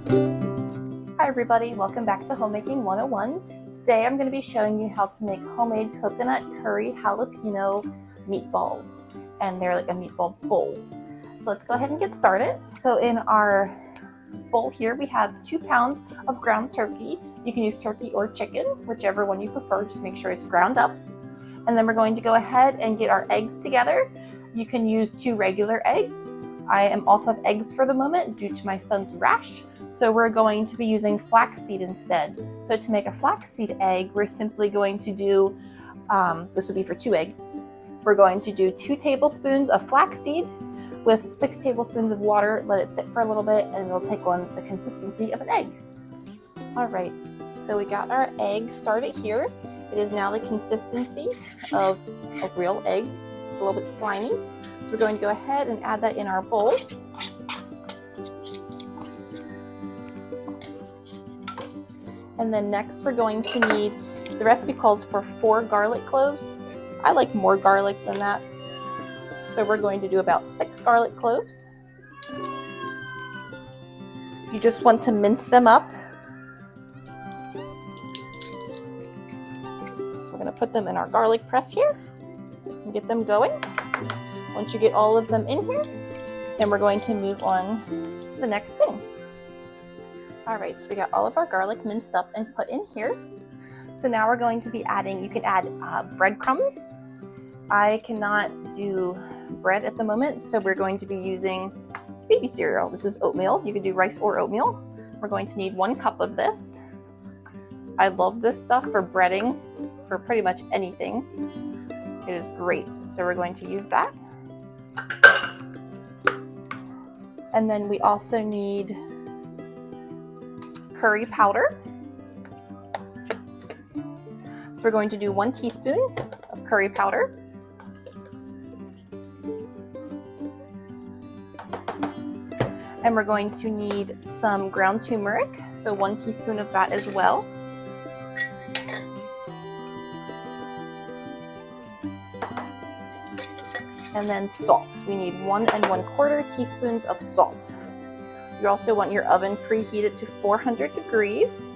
Hi everybody, welcome back to Homemaking 101. Today I'm going to be showing you how to make homemade coconut curry jalapeno meatballs, and they're like a meatball bowl. So let's go ahead and get started. So in our bowl here we have 2 pounds of ground turkey. You can use turkey or chicken, whichever one you prefer, just make sure it's ground up. And then we're going to go ahead and get our eggs together. You can use 2 regular eggs. I am off of eggs for the moment due to my son's rash. So we're going to be using flaxseed instead. So to make a flaxseed egg, we're simply going to do, this would be for 2 eggs. We're going to do 2 tablespoons of flaxseed with 6 tablespoons of water. Let it sit for a little bit and it'll take on the consistency of an egg. All right, so we got our egg started here. It is now the consistency of a real egg. It's a little bit slimy. So we're going to go ahead and add that in our bowl. And then next we're going to need, the recipe calls for 4 garlic cloves. I like more garlic than that. So we're going to do about 6 garlic cloves. You just want to mince them up. So we're going to put them in our garlic press here and get them going. Once you get all of them in here, then we're going to move on to the next thing. All right, so we got all of our garlic minced up and put in here. So now we're going to be adding, you can add breadcrumbs. I cannot do bread at the moment, so we're going to be using baby cereal. This is oatmeal. You can do rice or oatmeal. We're going to need 1 cup of this. I love this stuff for breading for pretty much anything. It is great. So we're going to use that. And then we also need curry powder. So we're going to do 1 teaspoon of curry powder. And we're going to need some ground turmeric, so 1 teaspoon of that as well. And then salt. We need 1 1/4 teaspoons of salt. You also want your oven preheated to 400 degrees.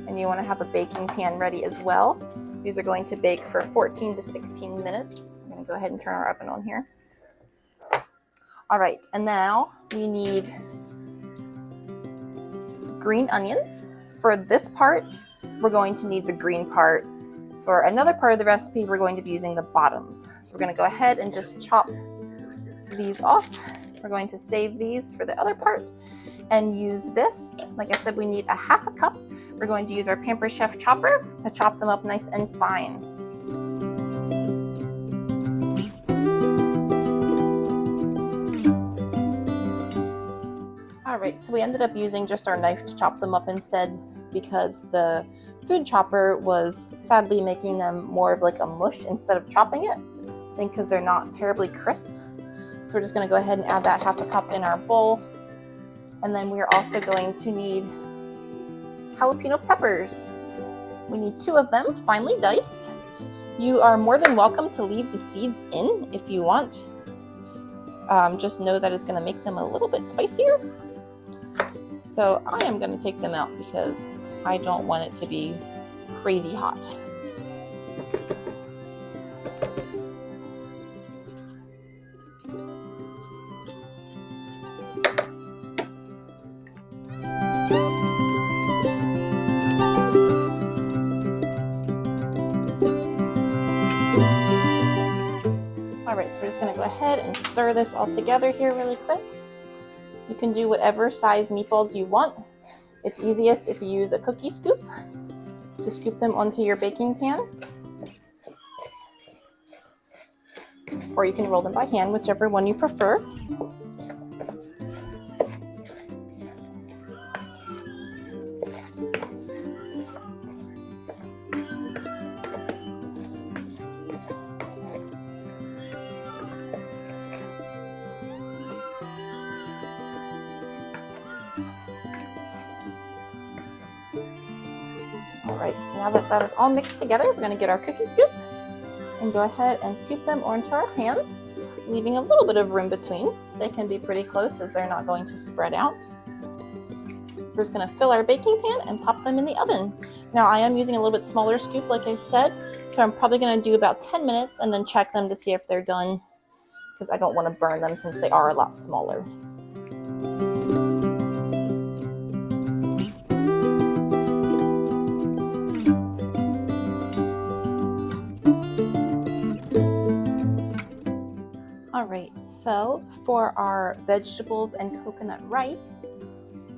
And you want to have a baking pan ready as well. These are going to bake for 14 to 16 minutes. I'm going to go ahead and turn our oven on here. All right, and now we need green onions. For this part, we're going to need the green part. For another part of the recipe, we're going to be using the bottoms. So we're going to go ahead and just chop these off. We're going to save these for the other part and use this. Like I said, we need a 1/2 cup. We're going to use our Pamper Chef chopper to chop them up nice and fine. All right, so we ended up using just our knife to chop them up instead because the food chopper was sadly making them more of like a mush instead of chopping it. I think because they're not terribly crisp. So we're just going to go ahead and add that 1/2 cup in our bowl. And then we're also going to need jalapeno peppers. We need 2 of them, finely diced. You are more than welcome to leave the seeds in if you want. Just know that it's going to make them a little bit spicier. So I am going to take them out because I don't want it to be crazy hot. All right, so we're just going to go ahead and stir this all together here really quick. You can do whatever size meatballs you want. It's easiest if you use a cookie scoop to scoop them onto your baking pan. Or you can roll them by hand, whichever one you prefer. Alright, so now that that is all mixed together, we're going to get our cookie scoop and go ahead and scoop them onto our pan, leaving a little bit of room between. They can be pretty close as they're not going to spread out. we're just gonna fill our baking pan and pop them in the oven. Now I am using a little bit smaller scoop like I said, so I'm probably gonna do about 10 minutes and then check them to see if they're done, because I don't want to burn them since they are a lot smaller. Alright, so for our vegetables and coconut rice,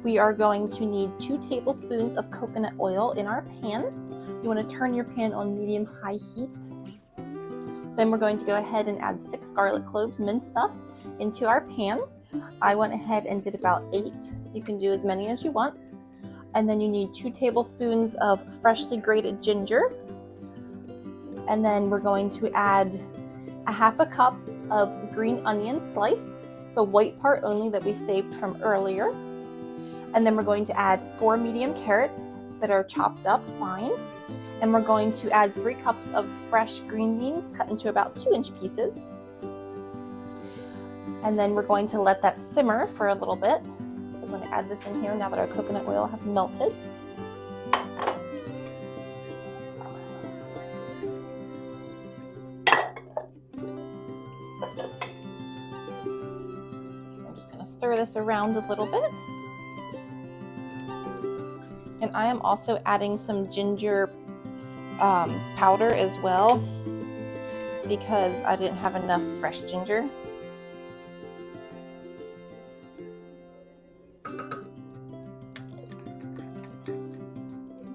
we are going to need 2 tablespoons of coconut oil in our pan. You want to turn your pan on medium-high heat. Then we're going to go ahead and add 6 garlic cloves minced up into our pan. I went ahead and did about 8. You can do as many as you want. And then you need 2 tablespoons of freshly grated ginger. And then we're going to add a half a cup of green onion sliced, the white part only that we saved from earlier. And then we're going to add 4 medium carrots that are chopped up fine. And we're going to add 3 cups of fresh green beans cut into about 2-inch pieces. And then we're going to let that simmer for a little bit. So we're going to add this in here now that our coconut oil has melted. I'm just going to stir this around a little bit. And I am also adding some ginger powder as well, because I didn't have enough fresh ginger.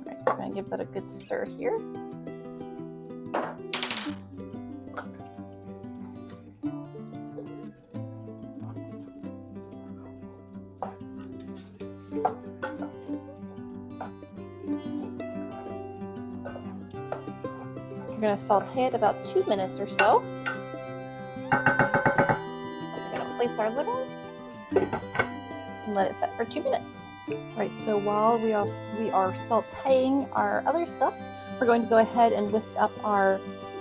Alright, so I'm going to give that a good stir here. We're going to saute it about 2 minutes or so. We're going to place our lid on and let it set for 2 minutes. Alright, so while we are sauteing our other stuff, we're going to go ahead and whisk up our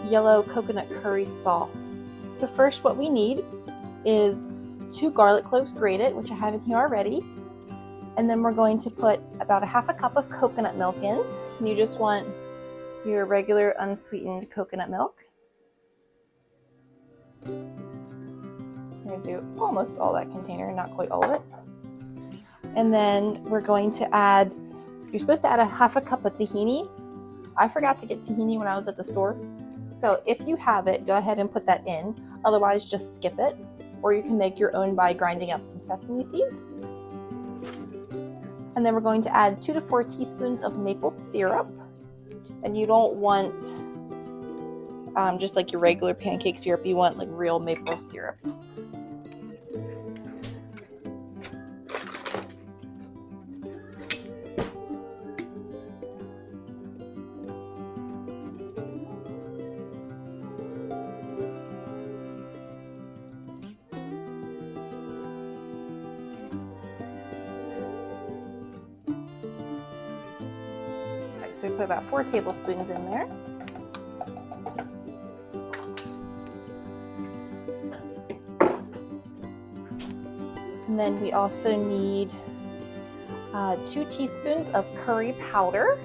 yellow coconut curry sauce. So first what we need is 2 garlic cloves grated, which I have in here already. And then we're going to put about a half a cup of coconut milk in. And you just want your regular unsweetened coconut milk. So we're going to do almost all that container, not quite all of it. And then we're going to add, you're supposed to add a half a cup of tahini. I forgot to get tahini when I was at the store. So if you have it, go ahead and put that in. Otherwise, just skip it. Or you can make your own by grinding up some sesame seeds. And then we're going to add 2 to 4 teaspoons of maple syrup. And you don't want just like your regular pancake syrup, you want like real maple syrup. So we put about 4 tablespoons in there. And then we also need 2 teaspoons of curry powder.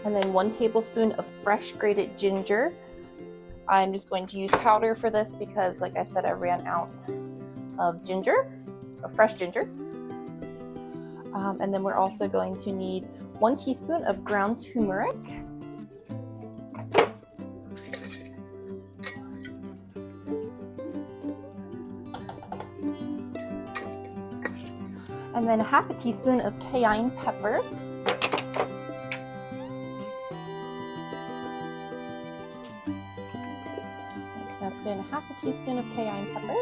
And then 1 tablespoon of fresh grated ginger. I'm just going to use powder for this because, like I said, I ran out of ginger, of fresh ginger. And then we're also going to need 1 teaspoon of ground turmeric. And then half a teaspoon of cayenne pepper. I'm going to put in a half a teaspoon of cayenne pepper.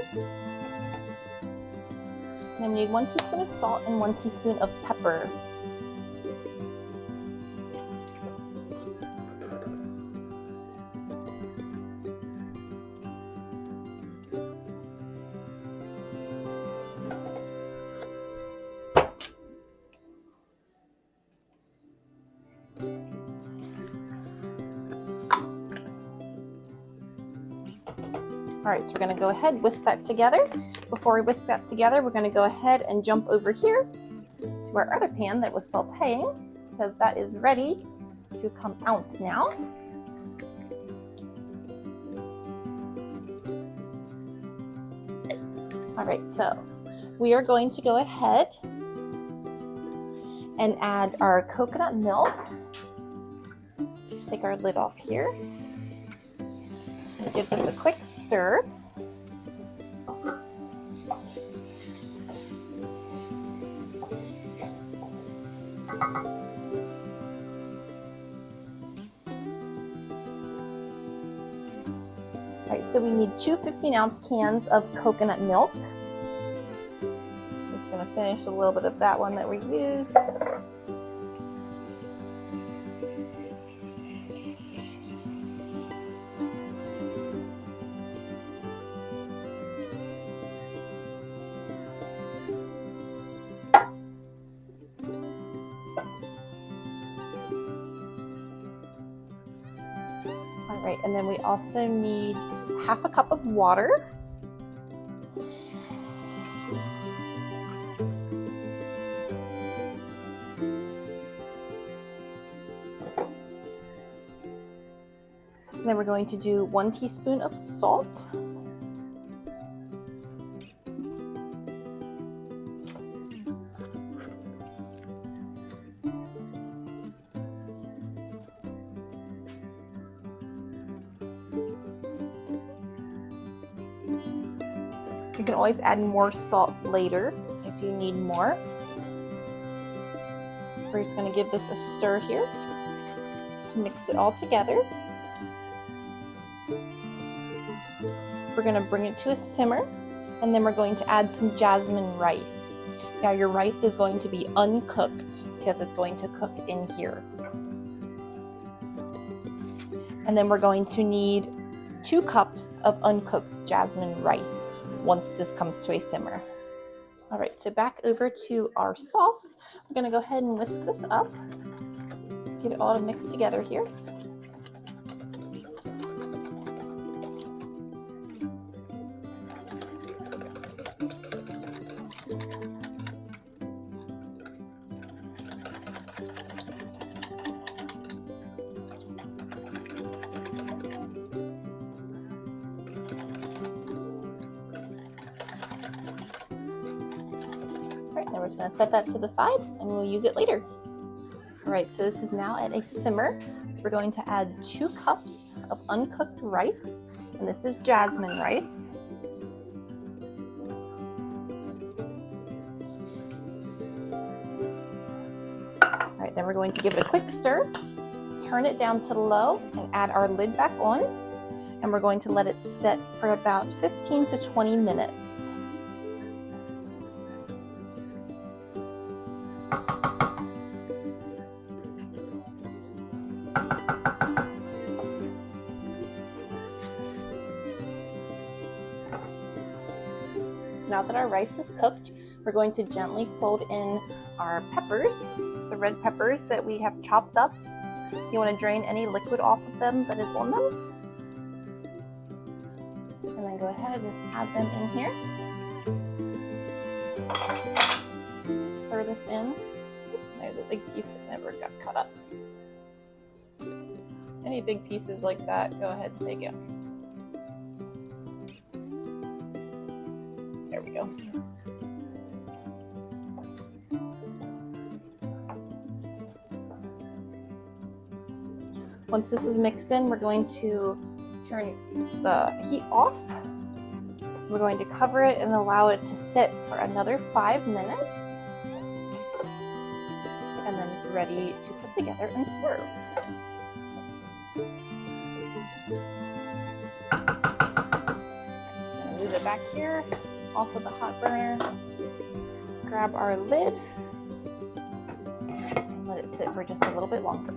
And then we need 1 teaspoon of salt and 1 teaspoon of pepper. All right, so we're gonna go ahead and whisk that together. Before we whisk that together, we're gonna go ahead and jump over here to our other pan that was sauteing, because that is ready to come out now. All right, so we are going to go ahead and add our coconut milk. Let's take our lid off here and give this a quick stir. All right, so we need 2 15-ounce cans of coconut milk. I'm just going to finish a little bit of that one that we used. All right, and then we also need 1/2 cup of water. And then we're going to do 1 teaspoon of salt. You can always add more salt later if you need more. We're just going to give this a stir here to mix it all together. We're going to bring it to a simmer, and then we're going to add some jasmine rice. Now your rice is going to be uncooked because it's going to cook in here. And then we're going to need 2 cups of uncooked jasmine rice once this comes to a simmer. All right, so back over to our sauce. I'm gonna go ahead and whisk this up, get it all to mix together here. Then we're just going to set that to the side and we'll use it later. All right, so this is now at a simmer. So we're going to add 2 cups of uncooked rice, and this is jasmine rice. All right, then we're going to give it a quick stir, turn it down to low, and add our lid back on. And we're going to let it set for about 15 to 20 minutes. Now that our rice is cooked, we're going to gently fold in our peppers, the red peppers that we have chopped up. You want to drain any liquid off of them that is on them. And then go ahead and add them in here. Stir this in. There's a big piece that never got cut up. Any big pieces like that, go ahead and take it. There we go. Once this is mixed in, we're going to turn the heat off. We're going to cover it and allow it to sit for another 5 minutes. And then it's ready to put together and serve. So I'm going to move it back here, off of the hot burner. Grab our lid and let it sit for just a little bit longer.